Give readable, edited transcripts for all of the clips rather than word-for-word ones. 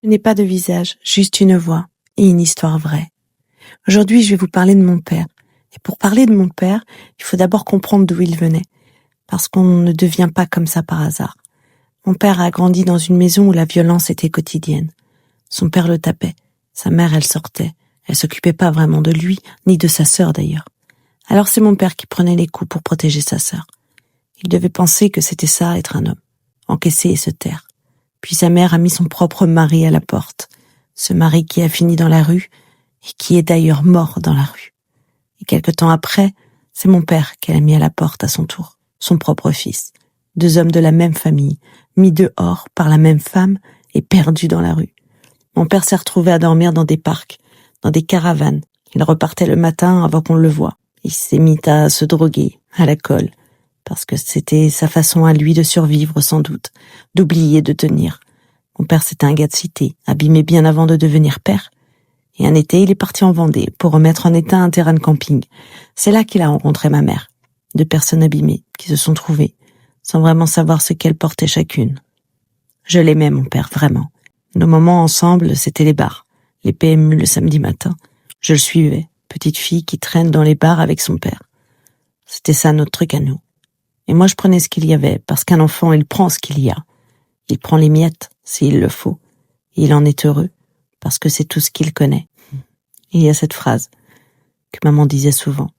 Je n'ai pas de visage, juste une voix et une histoire vraie. Aujourd'hui, je vais vous parler de mon père. Et pour parler de mon père, il faut d'abord comprendre d'où il venait. Parce qu'on ne devient pas comme ça par hasard. Mon père a grandi dans une maison où la violence était quotidienne. Son père le tapait. Sa mère, elle sortait. Elle s'occupait pas vraiment de lui, ni de sa sœur d'ailleurs. Alors c'est mon père qui prenait les coups pour protéger sa sœur. Il devait penser que c'était ça, être un homme. Encaisser et se taire. Puis sa mère a mis son propre mari à la porte. Ce mari qui a fini dans la rue, et qui est d'ailleurs mort dans la rue. Et quelque temps après, c'est mon père qu'elle a mis à la porte à son tour, son propre fils. 2 hommes de la même famille, mis dehors par la même femme et perdus dans la rue. Mon père s'est retrouvé à dormir dans des parcs, dans des caravanes. Il repartait le matin avant qu'on le voie. Il s'est mis à se droguer, à la colle, parce que c'était sa façon à lui de survivre sans doute, d'oublier de tenir. Mon père c'était un gars de cité, abîmé bien avant de devenir père. Et un été, il est parti en Vendée pour remettre en état un terrain de camping. C'est là qu'il a rencontré ma mère. 2 personnes abîmées qui se sont trouvées, sans vraiment savoir ce qu'elles portaient chacune. Je l'aimais, mon père, vraiment. Nos moments ensemble, c'était les bars, les PMU le samedi matin. Je le suivais, petite fille qui traîne dans les bars avec son père. C'était ça notre truc à nous. Et moi, je prenais ce qu'il y avait, parce qu'un enfant, il prend ce qu'il y a. Il prend les miettes, s'il le faut. Et il en est heureux, parce que c'est tout ce qu'il connaît. Et il y a cette phrase que maman disait souvent.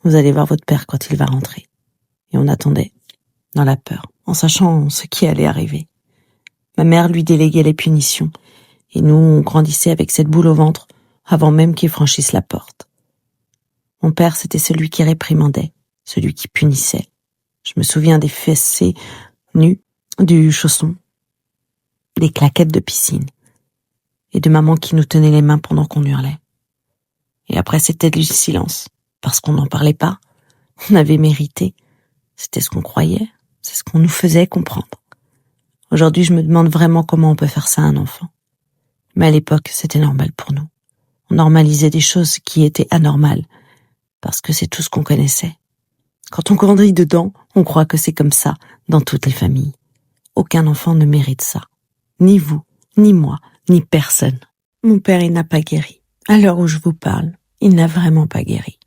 Vous allez voir votre père quand il va rentrer. Et on attendait, dans la peur, en sachant ce qui allait arriver. Ma mère lui déléguait les punitions. Et nous, on grandissait avec cette boule au ventre, avant même qu'il franchisse la porte. Mon père, c'était celui qui réprimandait, celui qui punissait. Je me souviens des fessées nues, du chausson, des claquettes de piscine, et de maman qui nous tenait les mains pendant qu'on hurlait. Et après, c'était du silence, parce qu'on n'en parlait pas. On avait mérité. C'était ce qu'on croyait, c'est ce qu'on nous faisait comprendre. Aujourd'hui, je me demande vraiment comment on peut faire ça à un enfant. Mais à l'époque, c'était normal pour nous. On normalisait des choses qui étaient anormales, parce que c'est tout ce qu'on connaissait. Quand on grandit dedans, on croit que c'est comme ça dans toutes les familles. Aucun enfant ne mérite ça. Ni vous, ni moi, ni personne. Mon père, il n'a pas guéri. À l'heure où je vous parle, il n'a vraiment pas guéri.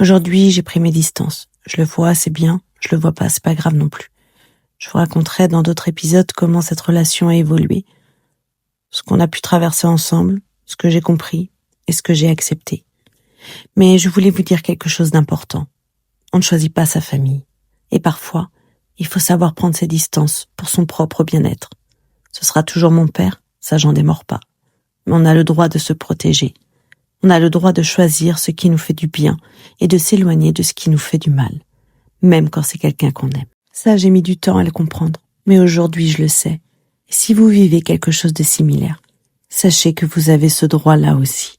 Aujourd'hui, j'ai pris mes distances. Je le vois, c'est bien. Je le vois pas, c'est pas grave non plus. Je vous raconterai dans d'autres épisodes comment cette relation a évolué. Ce qu'on a pu traverser ensemble, ce que j'ai compris et ce que j'ai accepté. Mais je voulais vous dire quelque chose d'important. On ne choisit pas sa famille. Et parfois, il faut savoir prendre ses distances pour son propre bien-être. Ce sera toujours mon père, ça j'en démords pas. Mais on a le droit de se protéger. On a le droit de choisir ce qui nous fait du bien et de s'éloigner de ce qui nous fait du mal, même quand c'est quelqu'un qu'on aime. Ça, j'ai mis du temps à le comprendre, mais aujourd'hui je le sais. Et si vous vivez quelque chose de similaire, sachez que vous avez ce droit là aussi.